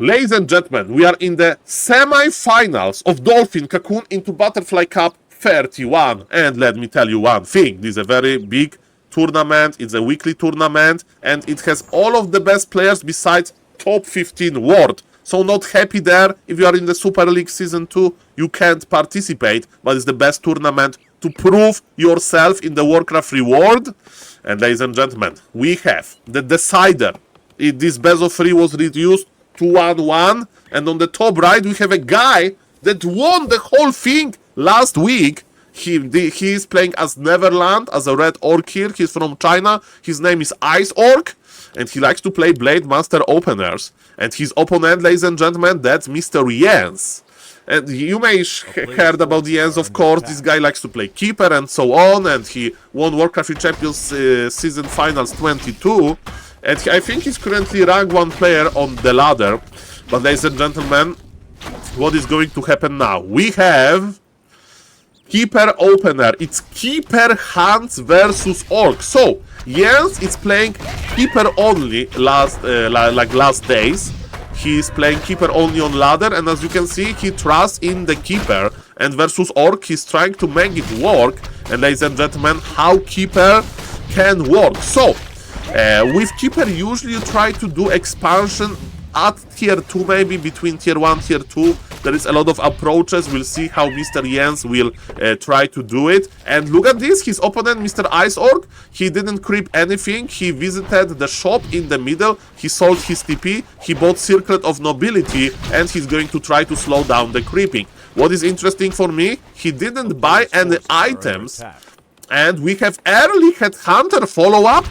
Ladies and gentlemen, we are in the semi-finals of Dolphin Cocoon into Butterfly Cup 31. And let me tell you one thing. This is a very big tournament. It's a weekly tournament. And it has all of the best players besides top 15 world. So not happy there. If you are in the Super League Season 2, you can't participate. But it's the best tournament to prove yourself in the Warcraft reward. And ladies and gentlemen, we have the decider. This best of 3 was reduced to 1-1, and on the top right we have a guy that won the whole thing last week. He is playing as Neverland, as a red orc here. He's from China. His name is Ice Orc, and he likes to play Blademaster openers. And his opponent, ladies and gentlemen, that's Mr. Jens. And you may heard about Jens, of course. This guy likes to play Keeper and so on, and he won Warcraft Champions Season Finals 22. And I think he's currently rank 1 player on the ladder. But ladies and gentlemen, what is going to happen now? We have Keeper Opener. It's Keeper Hunts versus Orc. So, Jens is playing Keeper only last days. He's playing Keeper only on ladder, and as you can see, he trusts in the Keeper. And versus Orc, he's trying to make it work. And ladies and gentlemen, how Keeper can work. So, with Keeper, usually you try to do expansion at tier 2, maybe between tier 1 tier 2. There is a lot of approaches. We'll see how Mr. Jens will try to do it. And look at this, his opponent, Mr. Ice Orc, he didn't creep anything. He visited the shop in the middle, he sold his TP, he bought Circlet of Nobility, and he's going to try to slow down the creeping. What is interesting for me, he didn't buy any items, and we have early Headhunter follow-up.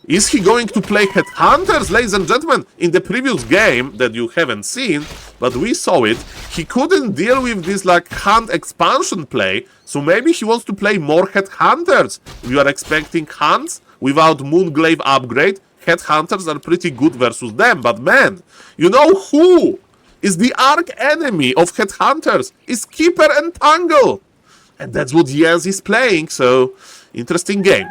Is he going to play Headhunters, ladies and gentlemen? In the previous game that you haven't seen, but we saw it, he couldn't deal with this like Hunt expansion play, so maybe he wants to play more Headhunters. We are expecting Hunts without Moonglaive upgrade. Headhunters are pretty good versus them, but man, you know who is the arch enemy of Headhunters? Is Keeper and Tangle. And that's what Jens is playing, so interesting game.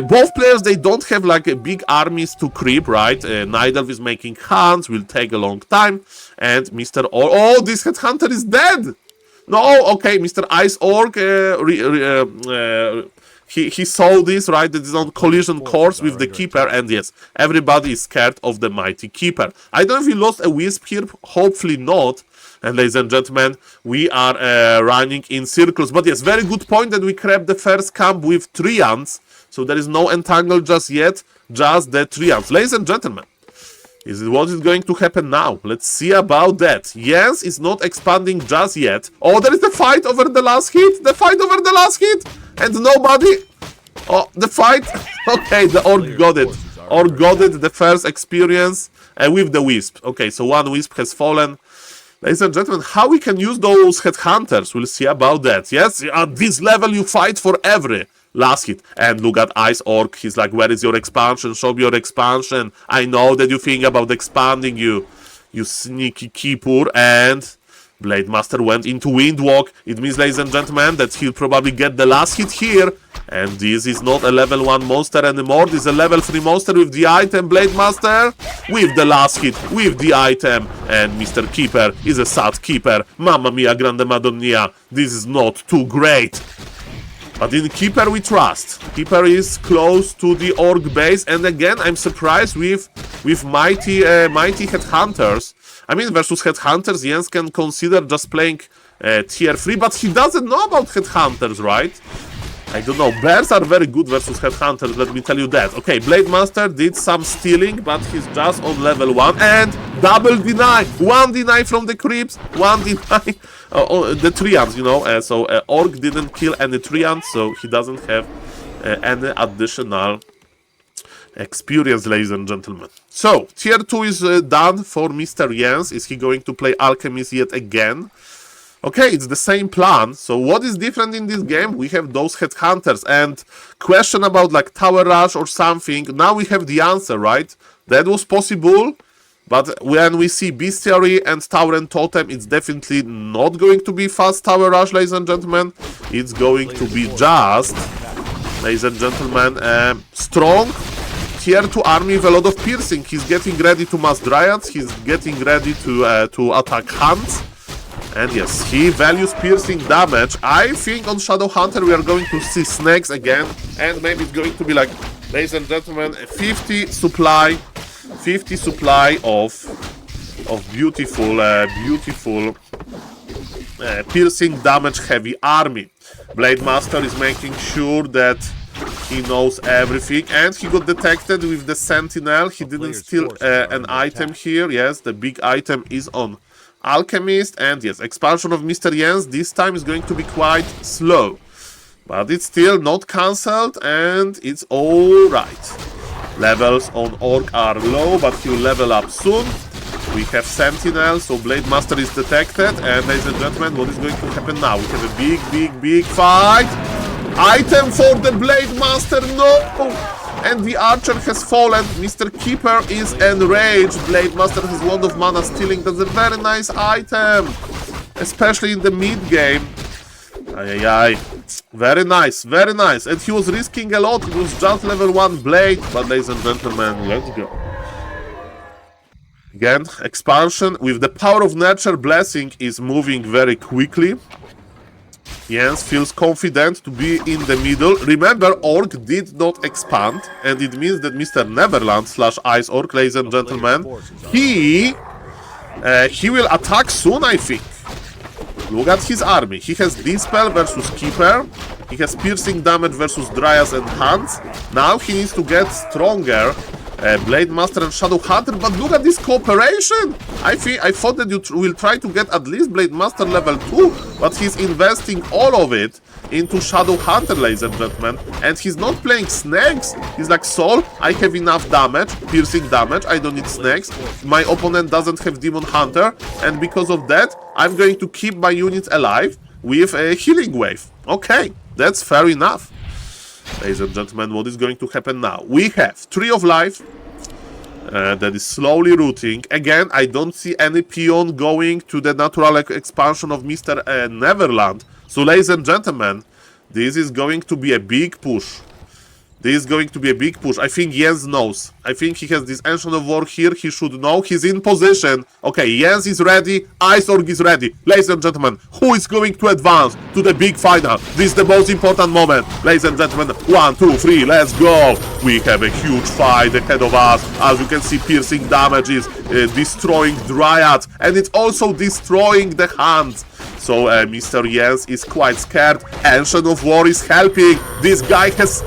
Both players, they don't have like big armies to creep, right? Nidalv is making hunts, will take a long time. And Mr. Orc, oh, this Headhunter is dead! No, okay, Mr. Ice Orc, he saw this, right? That is on collision course with the Keeper, and yes, everybody is scared of the mighty Keeper. I don't know if he lost a Wisp here, hopefully not. And ladies and gentlemen, we are running in circles. But yes, very good point that we grabbed the first camp with Treants. So there is no Entangle just yet, just the Treants. Ladies and gentlemen, what is going to happen now? Let's see about that. Jens is not expanding just yet. Oh, there is the fight over the last hit. The fight over the last hit. And nobody... Oh, the fight. Okay, the Orc got it. Orc got it, the first experience with the Wisp. Okay, so one Wisp has fallen. Ladies and gentlemen, how we can use those Headhunters, we'll see about that. Yes, at this level you fight for every last hit. And look at Ice Orc, he's like, where is your expansion? Show me your expansion. I know that you think about expanding, you sneaky Keeper. And Blademaster went into Windwalk. It means, ladies and gentlemen, that he'll probably get the last hit here. And this is not a level 1 monster anymore. This is a level 3 monster with the item. Blademaster with the last hit, with the item. And Mr. Keeper is a sad Keeper. Mamma mia, grande madonna. This is not too great. But in Keeper we trust. Keeper is close to the Orc base. And again, I'm surprised with mighty Headhunters. I mean, versus Headhunters, Jens can consider just playing tier 3. But he doesn't know about Headhunters, right? I don't know, bears are very good versus Headhunters, let me tell you that. Okay, Blademaster did some stealing, but he's just on level 1. And double deny! 1 deny from the creeps, 1 deny the Treants, you know. So Orc didn't kill any Treants, so he doesn't have any additional experience, ladies and gentlemen. So, tier 2 is done for Mr. Jens. Is he going to play Alchemist yet again? Okay, it's the same plan. So what is different in this game? We have those Headhunters, and question about like Tower Rush or something. Now we have the answer, right? That was possible, but when we see Bestiary and Tower and Totem, it's definitely not going to be fast Tower Rush, ladies and gentlemen. It's going to be just, ladies and gentlemen, strong tier 2 army with a lot of piercing. He's getting ready to mass dryads. He's getting ready to attack hunts. And yes, he values piercing damage. I think on Shadow Hunter we are going to see snakes again. And maybe it's going to be like, ladies and gentlemen, 50 supply of beautiful piercing damage heavy army. Blademaster is making sure that he knows everything, and he got detected with the Sentinel. He didn't steal an item here. Yes, the big item is on Alchemist, and yes, expansion of Mr. Jens this time is going to be quite slow. But it's still not cancelled, and it's alright. Levels on Orc are low, but he'll level up soon. We have Sentinel, so Blademaster is detected, and ladies and gentlemen, what is going to happen now? We have a big fight! Item for the Blademaster, no! And the Archer has fallen, Mr. Keeper is enraged, Blademaster has Wand of Mana Stealing, that's a very nice item! Especially in the mid-game. Very nice, and he was risking a lot, it was just level 1 Blade, but ladies and gentlemen, let's go. Again, expansion with the power of Nurture Blessing is moving very quickly. Jens feels confident to be in the middle. Remember, Orc did not expand, and it means that Mr. Neverland / Ice Orc, ladies and gentlemen, he will attack soon, I think. Look at his army. He has Dispel versus Keeper. He has piercing damage versus Dryads and Hunts. Now he needs to get stronger. Blademaster and Shadow Hunter, but look at this cooperation! I thought that you will try to get at least Blademaster level 2, but he's investing all of it into Shadow Hunter, ladies and gentlemen, and he's not playing snakes. He's like, Saul, I have enough damage, piercing damage, I don't need snakes, my opponent doesn't have Demon Hunter, and because of that, I'm going to keep my units alive with a healing wave. Okay, that's fair enough. Ladies and gentlemen, what is going to happen now? We have Tree of Life that is slowly rooting. Again, I don't see any peon going to the natural expansion of Mr. Neverland. So, ladies and gentlemen, this is going to be a big push. This is going to be a big push. I think Jens knows. I think he has this Ancient of War here. He should know. He's in position. Okay, Jens is ready. Ice Orc is ready. Ladies and gentlemen, who is going to advance to the big final? This is the most important moment. Ladies and gentlemen, 1, 2, 3, let's go. We have a huge fight ahead of us. As you can see, piercing damage is destroying Dryads. And it's also destroying the Hunts. So Mr. Jens is quite scared. Ancient of War is helping. This guy has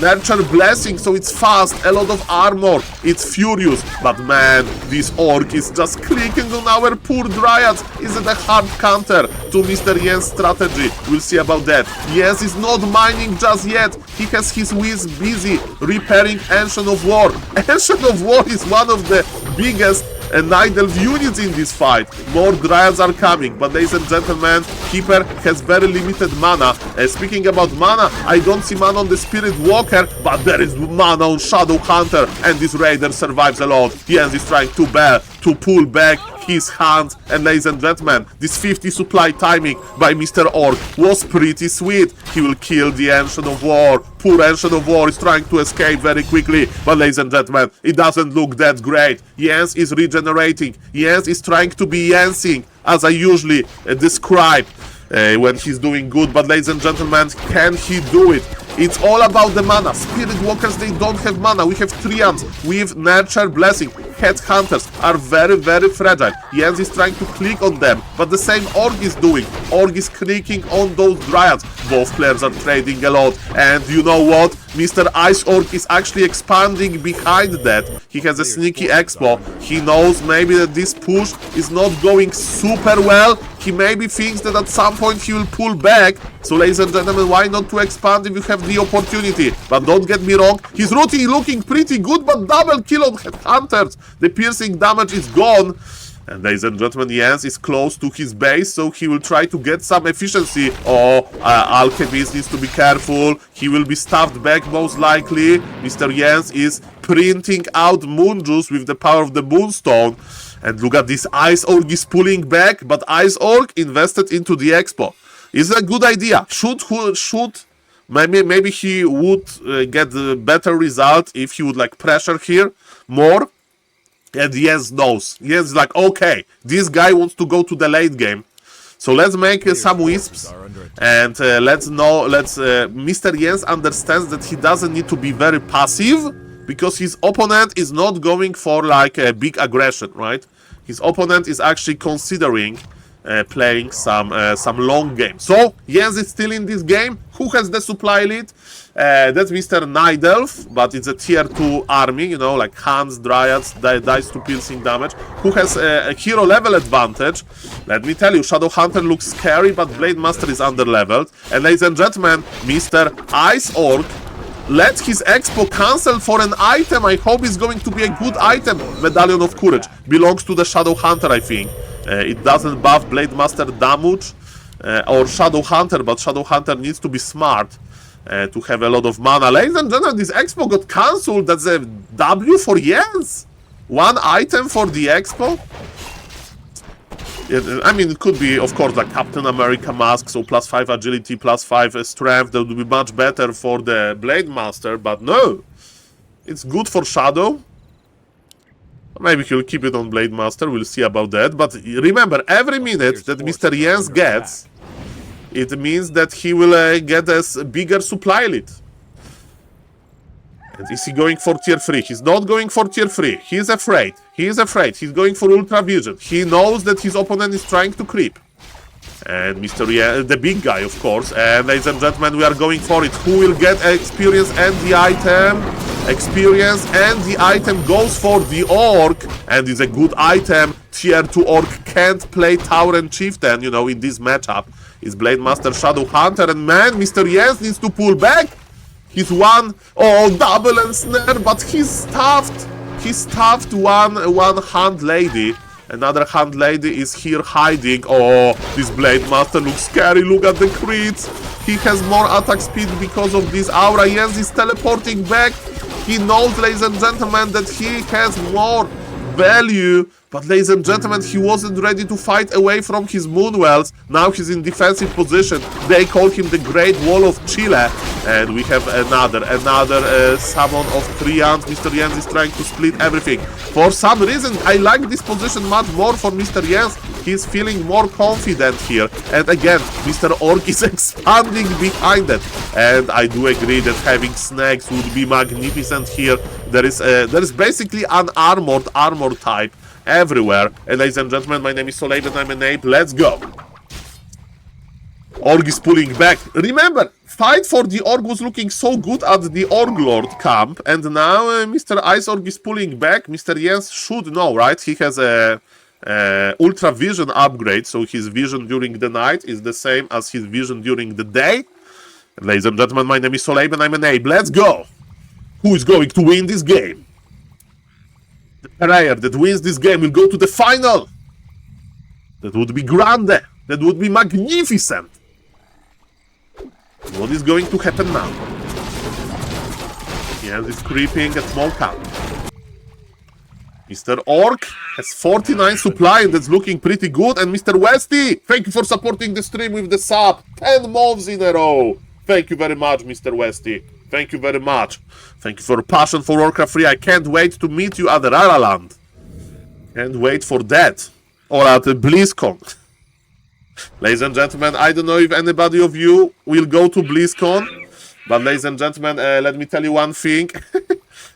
Nurture Blessing, so it's fast, a lot of armor, it's furious. But man, this Orc is just clicking on our poor Dryads. Is it a hard counter to Mr. Jens' strategy? We'll see about that. Jens is not mining just yet. He has his Wiz busy repairing Ancient of War. Ancient of War is one of the biggest Night Elf units in this fight. More Dryads are coming, but ladies and gentlemen, Keeper has very limited mana. Speaking about mana, I don't see mana on the Spirit Walker, but there is mana on Shadow Hunter, and this Raider survives a lot. Jens is trying to pull back his hands, and ladies and gentlemen, this 50 supply timing by Mr. Orc was pretty sweet. He will kill the Ancient of War. Poor Ancient of War is trying to escape very quickly, but ladies and gentlemen, it doesn't look that great. Jens is regenerating. Jens is trying to be Jensing, as I usually describe when he's doing good, but ladies and gentlemen, can he do it? It's all about the mana. Spirit Walkers, they don't have mana. We have Treants with Nurture Blessing. Headhunters are very, very fragile. Jens is trying to click on them, but the same Orc is doing. Orc is clicking on those Dryads. Both players are trading a lot, and you know what? Mr. Ice Orc is actually expanding behind that. He has a sneaky expo. He knows maybe that this push is not going super well. He maybe thinks that at some point he will pull back. So ladies and gentlemen, why not to expand if you have the opportunity? But don't get me wrong, he's looking pretty good, but double kill on Headhunters. The piercing damage is gone. And ladies and gentlemen, Jens is close to his base, so he will try to get some efficiency. Oh, Alchemist needs to be careful. He will be stabbed back most likely. Mr. Jens is printing out Moon Juice with the power of the Moonstone. And look at this, Ice Orc is pulling back, but Ice Orc invested into the Expo. Is a good idea. Should Maybe he would get a better result if he would like pressure here more. And Jens knows. Jens is like, okay, this guy wants to go to the late game. So let's make some wisps, and Mr. Jens understands that he doesn't need to be very passive, because his opponent is not going for like a big aggression, right? His opponent is actually considering playing some long game. So Jens is still in this game. Who has the supply lead? That's Mr. Nidelf, but it's a tier 2 army, you know, like Hands, Dryads, dice to piercing damage. Who has a hero level advantage? Let me tell you, Shadow Hunter looks scary, but Blade Master is under-leveled. And ladies and gentlemen, Mr. Ice Orc let his expo cancel for an item. I hope it's going to be a good item. Medallion of Courage belongs to the Shadow Hunter, I think. It doesn't buff Blade Master damage or Shadow Hunter, but Shadow Hunter needs to be smart to have a lot of mana. Ladies and gentlemen, this expo got cancelled. That's a W for Jens. One item for the expo. I mean, it could be, of course, like Captain America mask, so +5 agility, +5 strength. That would be much better for the Blade Master, but no. It's good for Shadow. Maybe he'll keep it on Blade Master, we'll see about that. But remember, every minute that Mr. Jens gets, it means that he will get a bigger supply lead. And is he going for tier 3? He's not going for tier 3. He's afraid. He is afraid. He's going for Ultra Vision. He knows that his opponent is trying to creep. And Mr. Jens, the big guy, of course. And ladies and gentlemen, we are going for it. Who will get experience and the item? Experience and the item goes for the Orc. And it's a good item. Tier 2 Orc can't play Tower and Chieftain, you know, in this matchup. It's Blade Master, Shadow Hunter, and man, Mr. Jens needs to pull back. He's one, oh, double and snare, but he's stuffed. He stuffed one hand lady. Another hand lady is here hiding. Oh, this Blade Master looks scary. Look at the crits. He has more attack speed because of this aura. Jens is teleporting back. He knows, ladies and gentlemen, that he has more value. But ladies and gentlemen, he wasn't ready to fight away from his Moonwells. Now he's in defensive position. They call him the Great Wall of Chile. And we have another summon of 3 ants. Mr. Jens is trying to split everything. For some reason, I like this position much more for Mr. Jens. He's feeling more confident here. And again, Mr. Orc is expanding behind it. And I do agree that having snakes would be magnificent here. There is basically an armor type everywhere. And ladies and gentlemen, my name is SaulApeMan, I'm an ape. Let's go. Org is pulling back. Remember, fight for the Org was looking so good at the Org Lord camp, and now Mr. Ice Org is pulling back. Mr. Jens should know, right? He has a Ultra Vision upgrade, so his vision during the night is the same as his vision during the day. And ladies and gentlemen, my name is SaulApeMan, I'm an ape. Let's go. Who is going to win this game? The player that wins this game will go to the final. That would be grande. That would be magnificent. What is going to happen now? Jens is creeping a small camp. Mr. Orc has 49 supply, and that's looking pretty good. And Mr. Westy, thank you for supporting the stream with the sub. 10 months in a row. Thank you very much, Mr. Westy. Thank you very much. Thank you for your passion for Warcraft 3. I can't wait to meet you at Raraland. Can't wait for that. Or at BlizzCon. Ladies and gentlemen, I don't know if anybody of you will go to BlizzCon. But ladies and gentlemen, let me tell you one thing.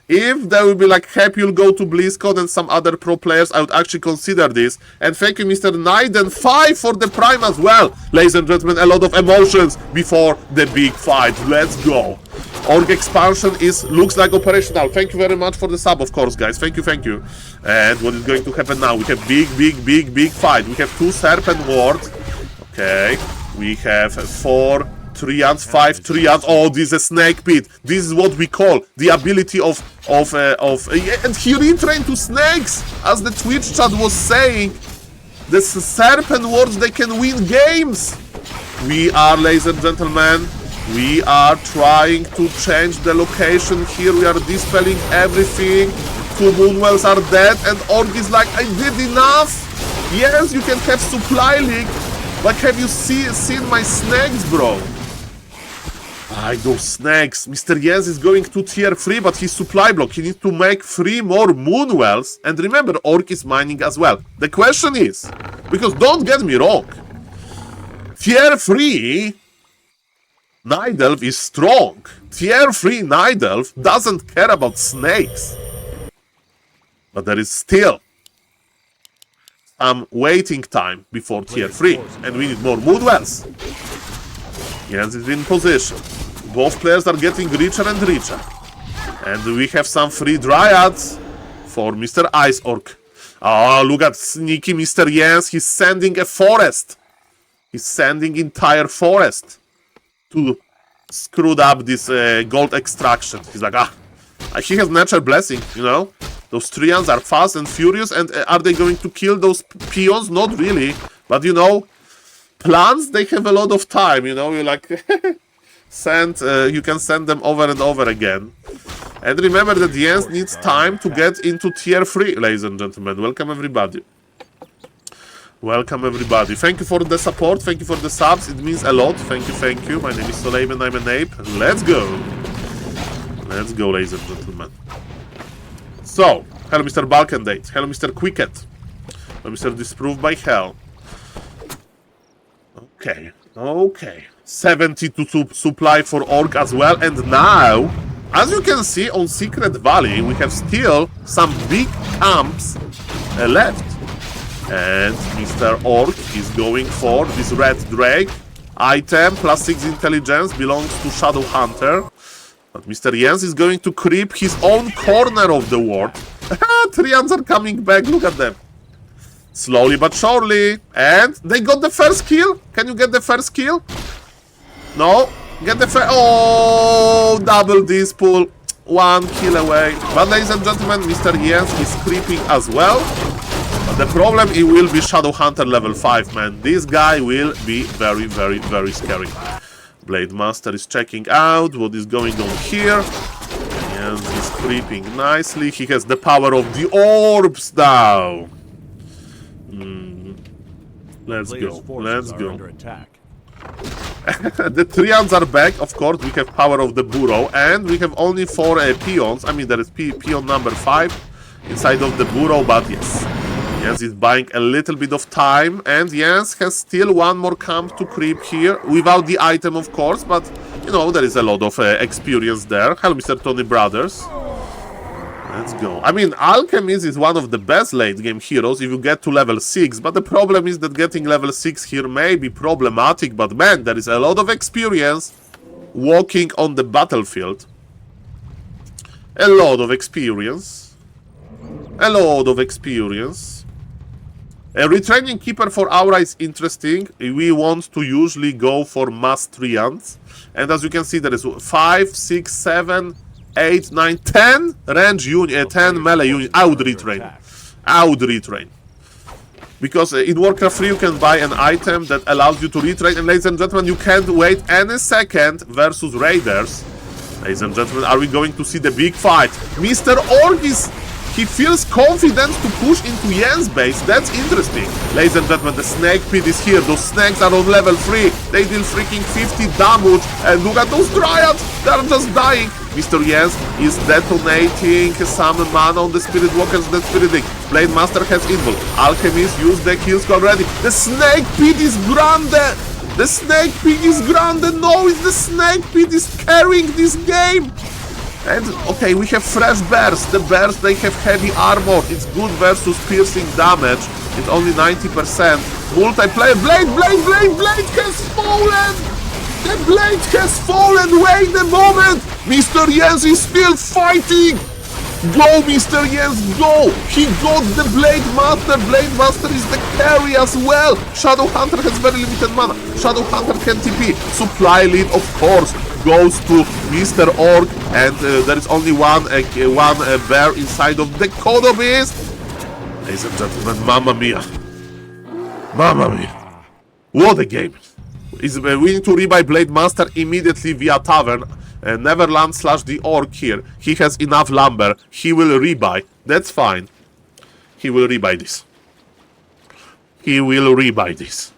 If there will be like Happy will go to BlizzCon and some other pro players, I would actually consider this. And thank you, Mr. Naiden5 for the Prime as well. Ladies and gentlemen, a lot of emotions before the big fight. Let's go. Org expansion looks like operational. Thank you very much for the sub, of course, guys. Thank you, thank you. And what is going to happen now? We have big fight. We have 2 Serpent Wards. Okay. We have 4 Triants, 5 Triants. Oh, this is a snake pit. This is what we call the ability of and he retrained to snakes, as the Twitch chat was saying. The Serpent Wards, they can win games. We are, ladies and gentlemen, we are trying to change the location here. We are dispelling everything. 2 Moonwells are dead, and Org is like, I did enough. Yes, you can have supply leak, but have you seen my snakes, bro? Those snakes. Mr. Jens is going to tier 3, but he's supply block. He needs to make 3 more Moonwells. And remember, Orc is mining as well. The question is, because don't get me wrong, tier 3 Night Elf is strong. Tier 3 Night Elf doesn't care about snakes. But there is still some waiting time before tier 3. And we need more Moonwells. Jens is in position. Both players are getting richer and richer. And we have some free Dryads for Mr. Ice Orc. Oh, look at sneaky Mr. Jens. He's sending a forest. He's sending entire forest to screw up this gold extraction. He's like, he has natural blessing, you know. Those Treants are fast and furious, and are they going to kill those peons? Not really, but you know, plants, they have a lot of time, you know. You like you can send them over and over again. And remember that Jens needs time to get into tier 3, ladies and gentlemen. Welcome everybody. Welcome everybody. Thank you for the support. Thank you for the subs. It means a lot. Thank you, thank you. My name is SaulApeMan. I'm an ape. Let's go. Let's go, ladies and gentlemen. So, hello Mr. Balkandate. Hello Mr. Quicket. Hello Mr. Disproved by Hell. Okay. Okay. 72 supply for Orc as well. And now, as you can see on Secret Valley, we have still some big camps left. And Mr. Orc is going for this Red Drake. Item, +6 intelligence, belongs to Shadow Hunter. But Mr. Jens is going to creep his own corner of the ward. Treants are coming back, look at them. Slowly but surely. And they got the first kill. Can you get the first kill? No. Get the first... Oh, double dispool. 1 kill away. But ladies and gentlemen, Mr. Jens is creeping as well. But the problem, it will be Shadow Hunter level 5, man. This guy will be very, very, very scary. Blade Master is checking out what is going on here. And he's creeping nicely. He has the power of the orbs now. Let's go. Let's go. The Treants are back, of course. We have power of the burrow. And we have only 4 peons. I mean, there is peon number 5 inside of the burrow, but yes. Jens is buying a little bit of time, and Jens has still 1 more camp to creep here, without the item, of course, but, you know, there is a lot of experience there. Hello, Mr. Tony Brothers. Let's go. I mean, Alchemist is one of the best late-game heroes if you get to level 6, but the problem is that getting level 6 here may be problematic, but man, there is a lot of experience walking on the battlefield. A lot of experience. A lot of experience. A retraining keeper for Aura is interesting. We want to usually go for mass Treants. And as you can see, there is 5, 6, 7, 8, 9, 10 range unit, 10 melee unit. I would retrain. I would retrain. Because in Warcraft 3 you can buy an item that allows you to retrain. And ladies and gentlemen, you can't wait any second versus Raiders. Ladies and gentlemen, are we going to see the big fight? Mr. Orc is... He feels confident to push into Jens' base. That's interesting. Ladies and gentlemen, the snake pit is here. Those snakes are on level 3. They deal freaking 50 damage. And look at those Dryads. They're just dying. Mr. Jens is detonating some mana on the Spirit Walkers. That's Spirit Link. Blade Master has invul. Alchemist used the kills already. The snake pit is grande. The snake pit is grande. No, it's the snake pit is carrying this game. And, okay, we have fresh bears. The bears, they have heavy armor. It's good versus piercing damage. It's only 90%. Multiplayer. Blade has fallen! The blade has fallen! Wait a moment! Mr. Jens is still fighting! Go, Mr. Jens, go! He got the Blade Master. Blade Master is the carry as well. Shadow Hunter has very limited mana. Shadow Hunter can TP. Supply lead, of course, goes to Mr. Orc, and there is only one bear inside of the Kodo Beast. Ladies and gentlemen, mamma mia. Mamma mia. What a game. We need to rebuy Blade Master immediately via Tavern. Neverland / the Orc here. He has enough lumber. He will rebuy. That's fine. He will rebuy this. He will rebuy this.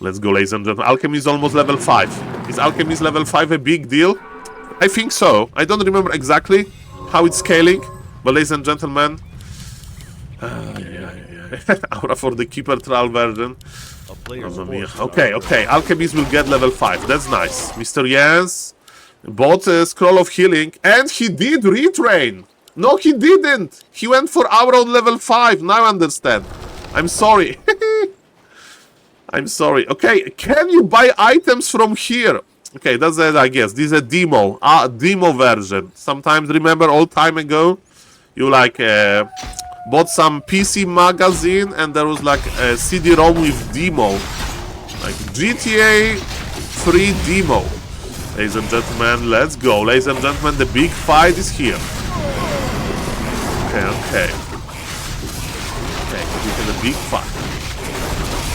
Let's go, ladies and gentlemen. Alchemy is almost level 5. Is Alchemist level 5 a big deal? I think so. I don't remember exactly how it's scaling, but ladies and gentlemen, Aura for the Keeper trial version. Okay, Alchemist will get level 5. That's nice. Mr. Jens bought a Scroll of Healing, and he did retrain. No, he didn't. He went for Aura on level 5. Now I understand. I'm sorry. I'm sorry. Okay, can you buy items from here? Okay, that's it, I guess. This is a demo. Demo version. Sometimes, remember, old time ago, you like bought some PC magazine and there was like a CD-ROM with demo. Like GTA 3 demo. Ladies and gentlemen, let's go. Ladies and gentlemen, the big fight is here. Okay, this is a big fight.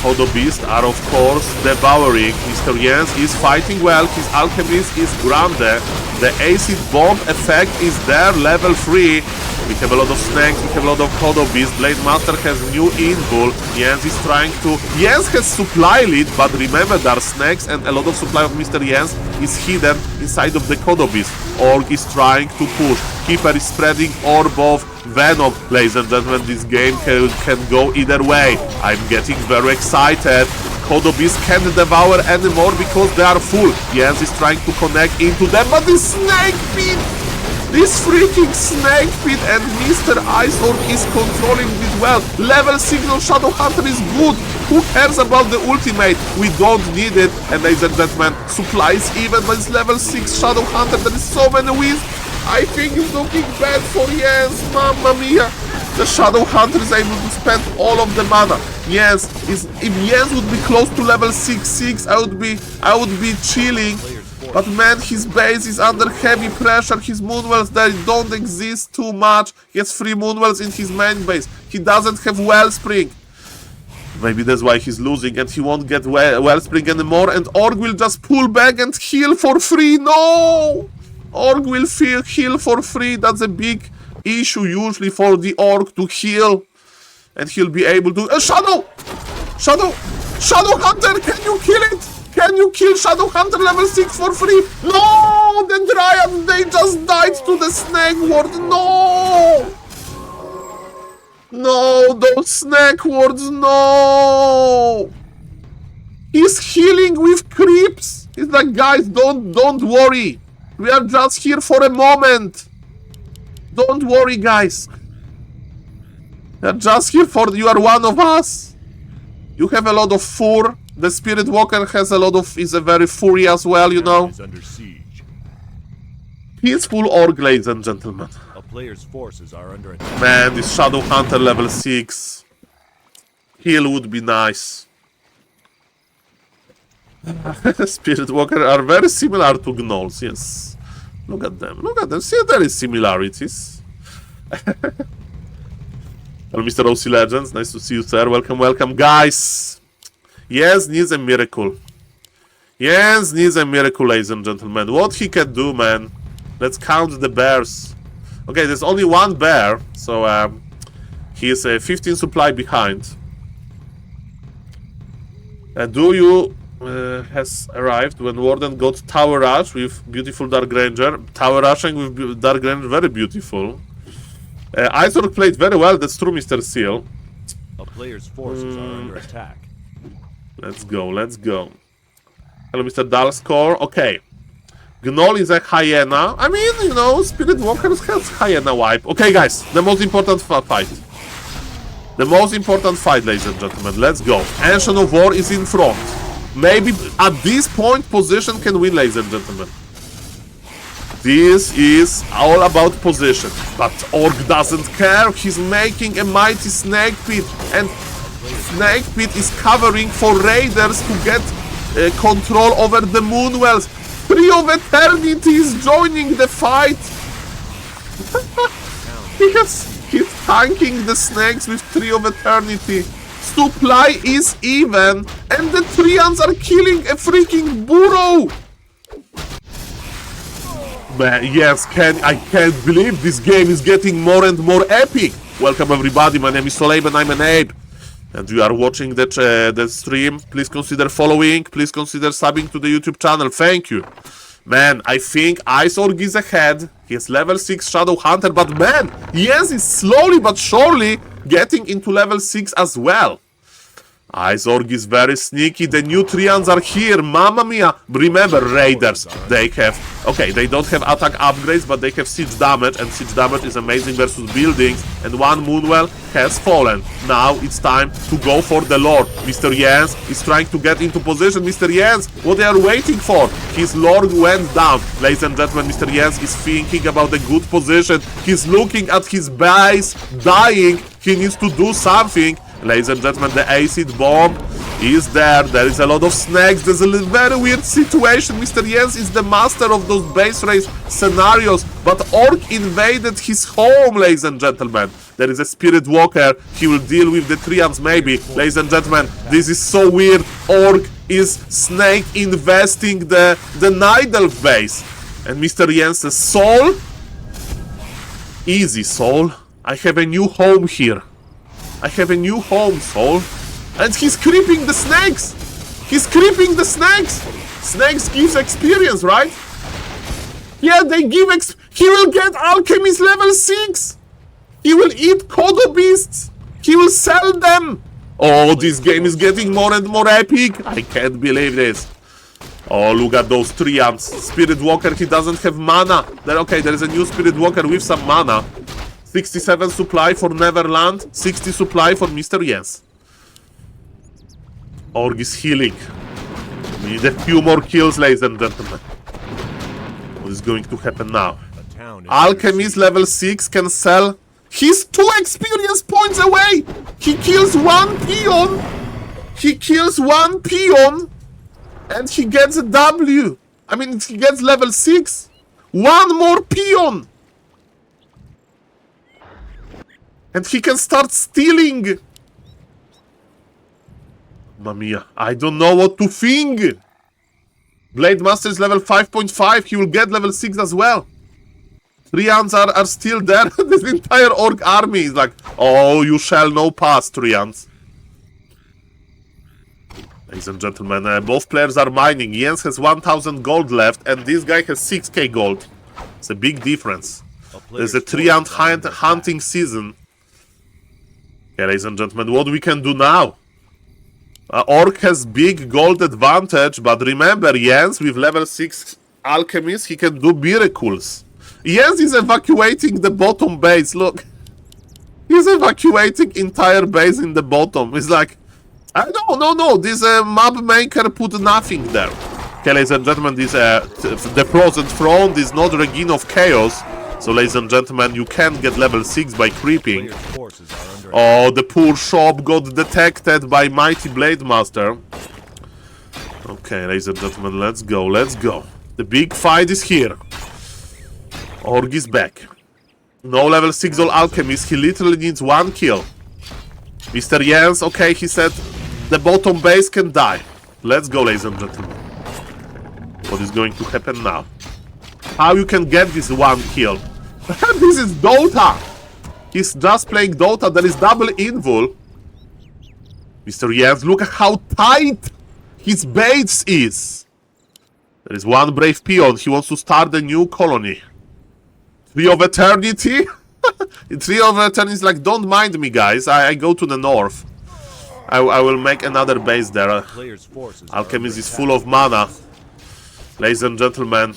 Hodo Beast are of course devouring. Mr. Jens is fighting well. His Alchemist is Grande. The acid bomb effect is there, level 3. We have a lot of snakes, we have a lot of Hodo Beast. Blade Master has new invul. Jens is trying to... Jens has supply lead, but remember there are snakes and a lot of supply of Mr. Jens is hidden inside of the Hodo Beast. Orc is trying to push. Keeper is spreading orb of Venom. Ladies and gentlemen, this game can go either way. I'm getting very excited. Hodo Beast can't devour anymore because they are full. Jens is trying to connect into them, but this snake pit! This freaking snake pit, and Mr. Ice Orc is controlling it well. Level Signal Shadow Hunter is good. Who cares about the ultimate? We don't need it. And ladies and gentlemen, supplies even, but it's level 6 Shadow Hunter. There is so many wins. I think it's looking bad for Jens. Mamma mia. The Shadow Hunter is able to spend all of the mana. Jens is... If Jens would be close to level 6-6, I would be chilling. But man, his base is under heavy pressure. His Moonwells, they don't exist too much. He has 3 Moonwells in his main base. He doesn't have Wellspring. Maybe that's why he's losing and he won't get Wellspring anymore. And Orc will just pull back and heal for free. No! Orc will heal for free. That's a big issue usually for the Orc to heal. And he'll be able to... Shadow Hunter, can you kill it? Can you kill Shadow Hunter level 6 for free? No! The Dryad, they just died to the Snake Ward. No! No, those Snake Wards, no! He's healing with creeps. He's like, guys, don't worry. We are just here for a moment. Don't worry, guys. We are just here for... You are one of us. You have a lot of fur. The Spirit Walker has a lot of... is a very furry as well, you know. Peaceful Orc, ladies and gentlemen. A player's forces are under attack. Man, this Shadow Hunter level 6. Heal would be nice. Spirit Walker are very similar to Gnolls, yes. Look at them, look at them. See, there is similarities. Hello, Mr. OC Legends. Nice to see you, sir. Welcome, welcome. Guys! Jens needs a miracle. Jens needs a miracle, ladies and gentlemen. What he can do, man. Let's count the bears. Okay, there's only one bear, so he is 15 supply behind. Do you has arrived when Warden got Tower Rush with beautiful Dark Ranger. Tower Rushing with Dark Ranger, very beautiful. Isorg played very well, that's true, Mr. Seal. A player's forces are under attack. Let's go, let's go. Hello, Mr. Dalscore. Okay. Gnoll is a hyena. I mean, you know, Spirit Walkers has hyena wipe. Okay, guys, the most important fight. The most important fight, ladies and gentlemen. Let's go. Ancient of War is in front. Maybe at this point, position can win, ladies and gentlemen. This is all about position. But Orc doesn't care. He's making a mighty Snake Pit. And Snake Pit is covering for Raiders to get control over the Moonwells. Tree of Eternity is joining the fight. He's tanking the snakes with Tree of Eternity. Supply is even, and the Treants are killing a freaking burrow. Man, yes, I can't believe this game is getting more and more epic. Welcome everybody, my name is SaulApeMan, I'm an ape. and you are watching the stream, please consider following, please consider subbing to the YouTube channel. Thank you. Man, I think Iceorg is ahead. He has level 6 Shadow Hunter, but man, Jens is slowly but surely getting into level 6 as well. Iceorg is very sneaky. The new Treants are here. Mamma mia. Remember, Raiders, they have... Okay, they don't have attack upgrades, but they have siege damage, and siege damage is amazing versus buildings. And one Moonwell has fallen. Now it's time to go for the Lord. Mr. Jens is trying to get into position. Mr. Jens, what they are waiting for? His Lord went down. Ladies and gentlemen, Mr. Jens is thinking about the good position. He's looking at his base dying. He needs to do something. Ladies and gentlemen, the acid bomb is there. There is a lot of snakes. There's a very weird situation. Mr. Jens is the master of those base race scenarios, but Orc invaded his home, ladies and gentlemen. There is a Spirit Walker. He will deal with the Treants maybe. Ladies and gentlemen, this is so weird. Orc is snake investing the Night Elf base. And Mr. Jens says, Saul? Easy, Saul. I have a new home here. I have a new home, Saul. And he's creeping the snakes! He's creeping the snakes! Snakes gives experience, right? Yeah, they give he will get Alchemist level 6! He will eat Kodo Beasts! He will sell them! Oh, this game is getting more and more epic! I can't believe this. Oh, look at those Treants. Spirit Walker, he doesn't have mana. Okay, there is a new Spirit Walker with some mana. 67 supply for Neverland, 60 supply for Mr. Jens. Org is healing. We need a few more kills, ladies and gentlemen. What is going to happen now? Alchemist level 6 can sell. He's 2 experience points away! He kills 1 peon! He kills 1 peon! And he gets a W! I mean, he gets level 6! 1 more peon! And he can start stealing! Mamma mia, I don't know what to think! Blade Master is level 5.5, he will get level 6 as well. Treants are still there. This entire Orc army is like, oh, you shall not pass, Treants. Ladies and gentlemen, both players are mining. Jens has 1000 gold left, and this guy has 6k gold. It's a big difference. There's a Treant hunting season. Okay, ladies and gentlemen, what we can do now? Orc has big gold advantage, but remember, Jens with level 6 Alchemist, he can do miracles. Jens is evacuating the bottom base, look. He's evacuating entire base in the bottom. It's like, no, this map maker put nothing there. Okay, ladies and gentlemen, this the Frozen Throne is not Regina of Chaos. So, ladies and gentlemen, you can get level 6 by creeping. Oh, the poor shop got detected by Mighty Blade Master. Okay, ladies and gentlemen, let's go, let's go. The big fight is here. Org is back. No level 6 all Alchemist, he literally needs 1 kill. Mr. Jens, okay, he said the bottom base can die. Let's go, ladies and gentlemen. What is going to happen now? How you can get this 1 kill? This is Dota! He's just playing Dota, there is double invul. Mr. Jens, look at how tight his base is. There is 1 brave peon, he wants to start a new colony. Tree of Eternity? Tree of Eternity is like, don't mind me, guys, I go to the north. I will make another base there. Alchemist is full of mana. Ladies and gentlemen.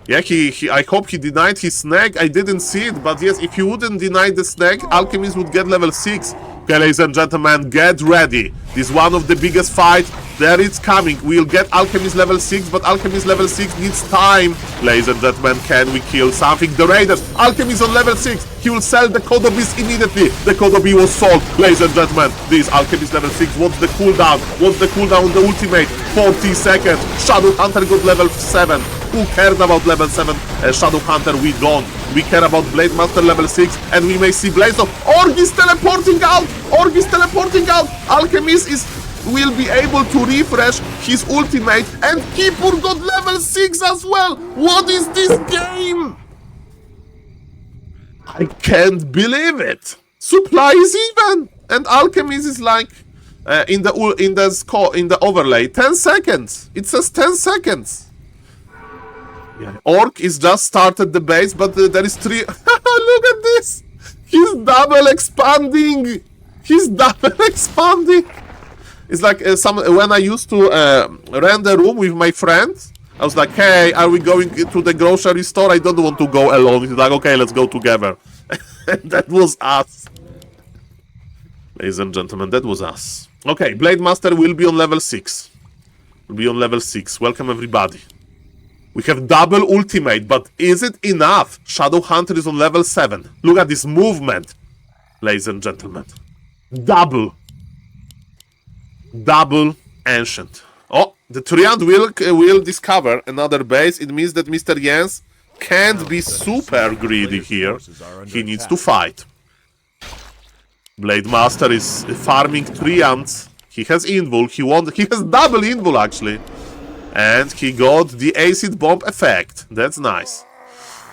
Yeah, I hope he denied his snake. I didn't see it, but yes, if he wouldn't deny the snake, Alchemist would get level 6. Okay, ladies and gentlemen, get ready. This is one of the biggest fights. There it's coming. We'll get Alchemist level 6, but Alchemist level 6 needs time. Ladies and gentlemen, can we kill something? The Raiders. Alchemist on level 6. He will sell the Kodo Beast immediately. The Kodo Beast was sold. Ladies and gentlemen, this Alchemist level 6. What's the cooldown? What's the cooldown on the ultimate? 40 seconds. Shadow Hunter got level 7. Who cares about level 7 Shadow Hunter? We don't. We care about Blade Master level 6, and we may see Bladestorm. Org is teleporting out! Org is teleporting out! Alchemist will be able to refresh his ultimate, and Kippur got level 6 as well! What is this game? I can't believe it! Supply is even! and Alchemist is like in the overlay 10 seconds. It says 10 seconds. Yeah. Orc is just started the base, but there is 3. Look at this. He's double expanding. He's double expanding. It's like when I used to rent a room with my friends. I was like, hey, are we going to the grocery store? I don't want to go alone. He's like, okay, let's go together. That was us. Ladies and gentlemen, that was us. Okay, Blade Master will be on level 6. Will be on level 6. Welcome, everybody. We have double ultimate, but is it enough? Shadow Hunter is on level 7. Look at this movement, ladies and gentlemen. Double ancient. Oh, the Treant will discover another base. It means that Mr. Jens can't be super greedy here. He needs to fight. Blade Master is farming Treants. He has Invul. He has double Invul actually. And he got the acid bomb effect. That's nice.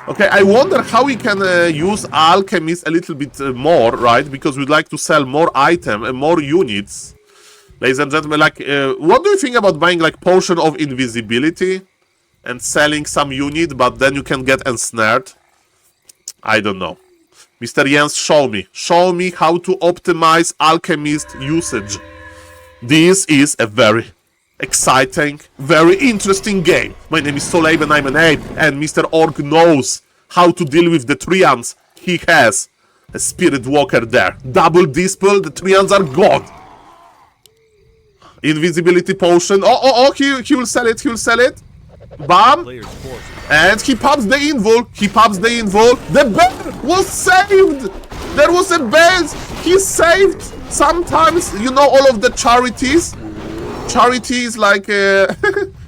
Okay, I wonder how we can use Alchemist a little bit more, right? Because we'd like to sell more item and more units. Ladies and gentlemen, like, what do you think about buying like Potion of Invisibility and selling some unit, but then you can get ensnared? I don't know. Mr. Jens, show me. Show me how to optimize Alchemist usage. This is a very exciting, very interesting game. My name is SaulApeMan, I'm an ape, and Mr. Orc knows how to deal with the Treants. He has a Spirit Walker there. Double Dispel, the Treants are gone. Invisibility Potion. Oh, he will sell it, Bam! And he pops the Invul. The bear was saved! There was a bear! He saved! Sometimes, you know, all of the charities. Charity is like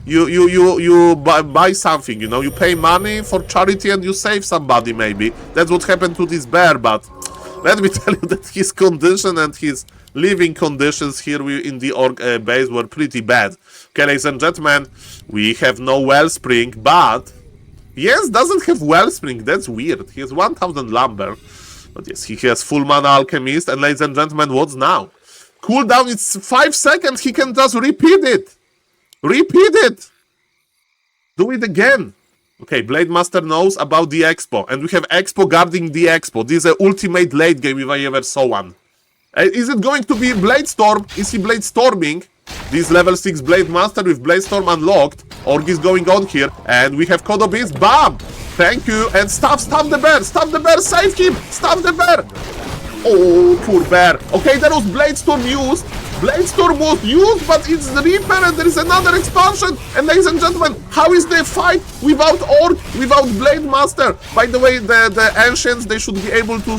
you buy something, you know, you pay money for charity and you save somebody maybe. That's what happened to this bear, but let me tell you that his condition and his living conditions here in the Orc base were pretty bad. Okay, ladies and gentlemen, we have no Wellspring, but yes, doesn't have Wellspring. That's weird. He has 1000 lumber, but yes, he has full mana Alchemist. And ladies and gentlemen, what's now? Cooldown, it's 5 seconds. He can just repeat it. Do it again. Okay, Blade Master knows about the Expo, and we have Expo guarding the Expo. This is an ultimate late game if I ever saw one. Is it going to be Bladestorm? Is he Bladestorming? This level 6 Blade Master with Bladestorm unlocked. Org is going on here, and we have Kodo Beast. Bam! Thank you, and stop the bear, save him, stop the bear! Oh, poor bear. Okay, there was Bladestorm used. Bladestorm was used, but it's the Reaper and there is another expansion. And ladies and gentlemen, how is the fight without Orc, without Blade Master? By the way, the Ancients, they should be able to...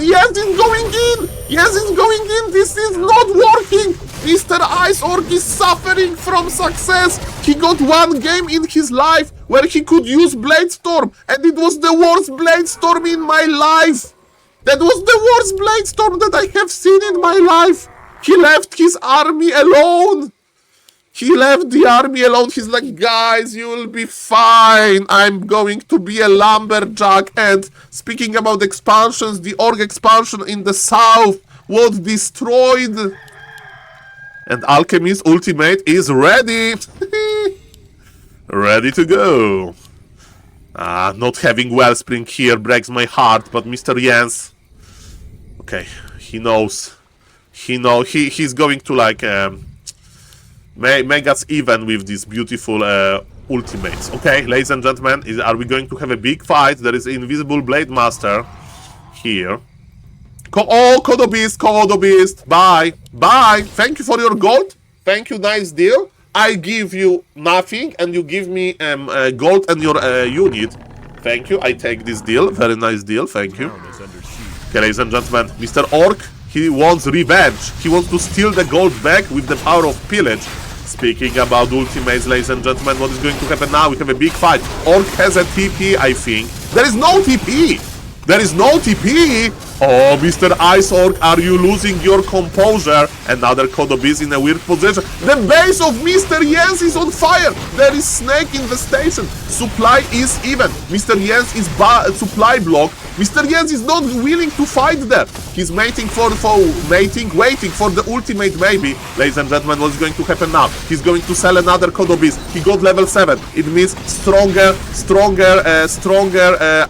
Yes, it's going in! Yes, it's going in! This is not working! Mr. Ice Orc is suffering from success! He got one game in his life where he could use Bladestorm, and it was the worst Bladestorm in my life! That was the worst Bladestorm that I have seen in my life. He left his army alone. He's like, guys, you will be fine. I'm going to be a lumberjack. And speaking about expansions, the Orc expansion in the south was destroyed. And Alchemist Ultimate is ready. Ready to go. Not having Wellspring here breaks my heart, but Mr. Jens, okay, he knows. He's going to like make us even with these beautiful ultimates. Okay, ladies and gentlemen, are we going to have a big fight? There is Invisible Blade Master here. Kodo Beast, bye. Thank you for your gold. Thank you, nice deal. I give you nothing, and you give me gold and your unit. Thank you, I take this deal. Very nice deal, thank you. Okay, ladies and gentlemen, Mr. Orc, he wants revenge. He wants to steal the gold back with the power of pillage. Speaking about ultimates, ladies and gentlemen, what is going to happen now? We have a big fight. Orc has a TP, I think. There is no TP! Oh, Mr. Ice Orc, are you losing your composure? Another Kodo Beast in a weird position. The base of Mr. Jens is on fire. There is Snake in the station. Supply is even. Mr. Jens is supply block. Mr. Jens is not willing to fight there. He's waiting for waiting for the ultimate maybe. Ladies and gentlemen, what's going to happen now? He's going to sell another Kodo Beast. He got level 7. It means stronger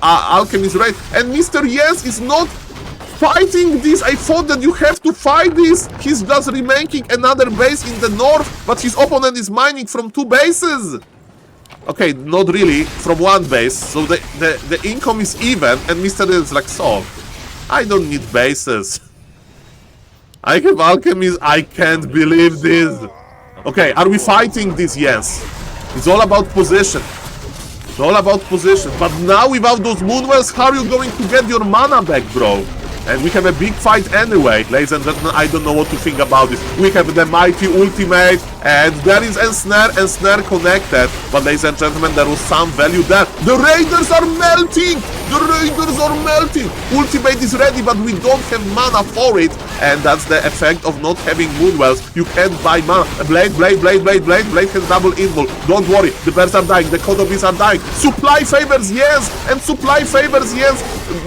alchemist rate. And Mr. Yes is not fighting this. I thought that you have to fight this. He's just remaking another base in the north, but his opponent is mining from 2 bases. Okay, not really, from 1 base, so the income is even, and Mr. is like, so, I don't need bases. I have alchemies, I can't believe this. Okay, are we fighting this? Yes. It's all about position. It's all about position. But now without those Moonwells, how are you going to get your mana back, bro? And we have a big fight anyway, ladies and gentlemen. I don't know what to think about this. We have the mighty ultimate, and there is Ensnare connected. But ladies and gentlemen, there was some value there. The Raiders are melting! The Raiders are melting! Ultimate is ready, but we don't have mana for it. And that's the effect of not having Moonwells. You can't buy mana. Blade has double invul. Don't worry, the bears are dying, the Kodobis are dying. Supply favors, yes! And supply favors, yes!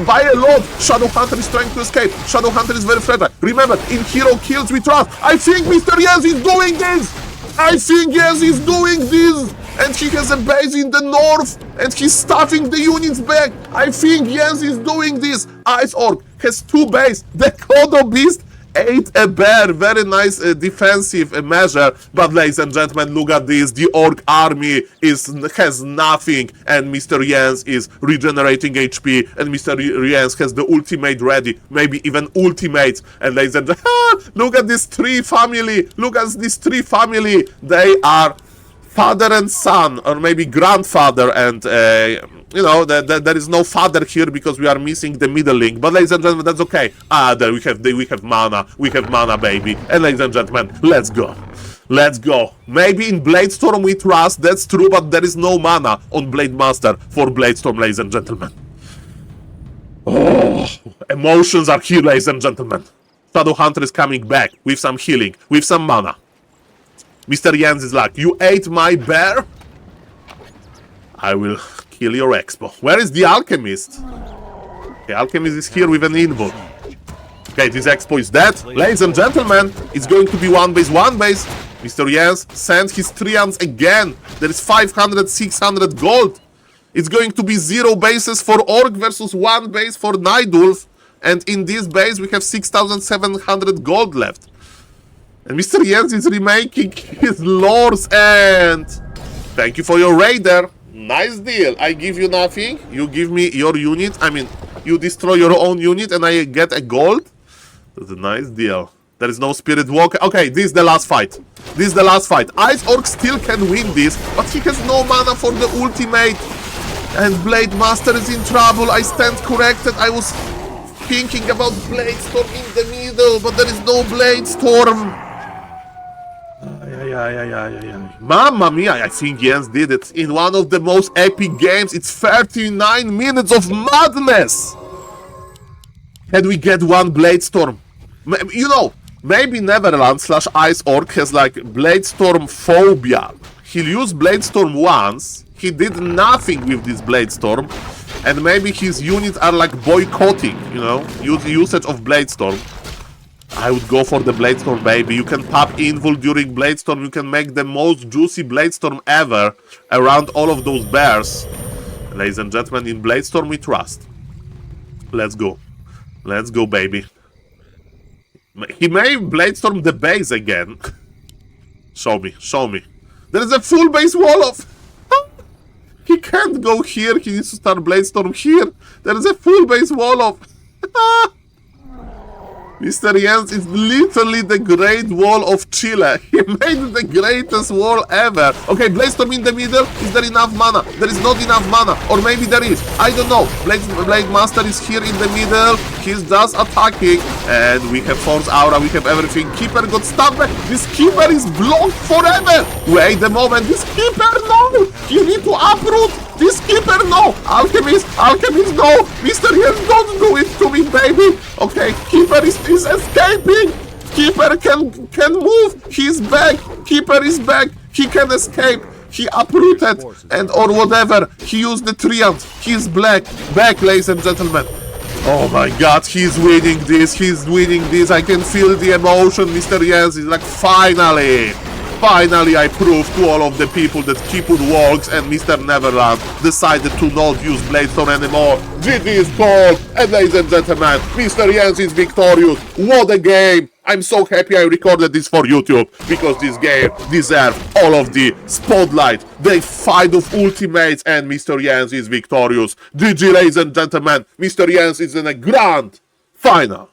By a lot. Shadow Hunter is trying to escape. Shadow Hunter is very fragile. Remember, in hero kills we trust. I think Mr. Yes is doing this! I think Yes is doing this! And he has a base in the north, and he's stuffing the units back. I think Yes is doing this. Ice Orc has 2 bases. The Kodo Beast ate a bear. Very nice defensive measure. But ladies and gentlemen, look at this. The Orc army has nothing, and Mr. Jens is regenerating HP, and Mr. Jens has the ultimate ready, maybe even ultimates. And ladies and gentlemen, look at this 3 family. Look at this 3 family. They are father and son, or maybe grandfather, and you know, there is no father here because we are missing the middle link. But ladies and gentlemen, that's okay. There we have mana. We have mana, baby. And ladies and gentlemen, let's go. Let's go. Maybe in Bladestorm we trust, that's true, but there is no mana on Blade Master for Bladestorm, ladies and gentlemen. Oh, emotions are here, ladies and gentlemen. Shadow Hunter is coming back with some healing, with some mana. Mr. Jens is like, you ate my bear? I will kill your expo. Where is the alchemist? The alchemist is here with an invul. Okay, this expo is dead. Ladies and gentlemen, it's going to be 1 base, 1 base. Mr. Jens sends his treants again. There is 500, 600 gold. It's going to be 0 bases for Orc versus 1 base for Nightwolf. And in this base, we have 6,700 gold left. And Mr. Jens is remaking his lores, and thank you for your raider. Nice deal. I give you nothing. You give me your unit. I mean, you destroy your own unit and I get a gold. That's a nice deal. There is no Spirit Walker. Okay, this is the last fight. This is the last fight. Ice Orc still can win this, but he has no mana for the ultimate. And Blade Master is in trouble. I stand corrected. I was thinking about Bladestorm in the middle, but there is no Bladestorm. Mamma mia, I think Jens did it in one of the most epic games. It's 39 minutes of madness. Can we get 1 Bladestorm? You know, maybe Neverland / Ice Orc has like Bladestorm phobia. He'll use Bladestorm once. He did nothing with this Bladestorm. And maybe his units are like boycotting, you know, usage of Bladestorm. I would go for the Bladestorm, baby. You can pop invul during Bladestorm. You can make the most juicy Bladestorm ever around all of those bears. Ladies and gentlemen, in Bladestorm we trust. Let's go. Let's go, baby. He may Bladestorm the base again. Show me, show me. There is a full base wall of... He can't go here. He needs to start Bladestorm here. There is a full base wall of... Mr. Jens is literally the Great Wall of Chile. He made the greatest wall ever. Okay, Bladestorm in the middle. Is there enough mana? There is not enough mana. Or maybe there is. I don't know. Blade Master is here in the middle. He's just attacking. And we have Force Aura. We have everything. Keeper got stuck back. This Keeper is blocked forever. Wait a moment. This Keeper, no. You need to uproot. This Keeper, no. Alchemist, no. Mr. Jens, don't do it to me, baby. Okay, Keeper is escaping. Keeper can move. He's back. Keeper is back. He can escape. He uprooted and or whatever. He used the treant. He's back, ladies and gentlemen. Oh my god, he's winning this, I can feel the emotion, Mr. Jens is like, finally I proved to all of the people that Keyput works and Mr. Neverland decided to not use Bladestorm anymore. GG is called, and ladies and gentlemen, Mr. Jens is victorious. What a game! I'm so happy I recorded this for YouTube, because this game deserves all of the spotlight. They fight of ultimates and Mr. Jens is victorious. GG, ladies and gentlemen, Mr. Jens is in a grand final.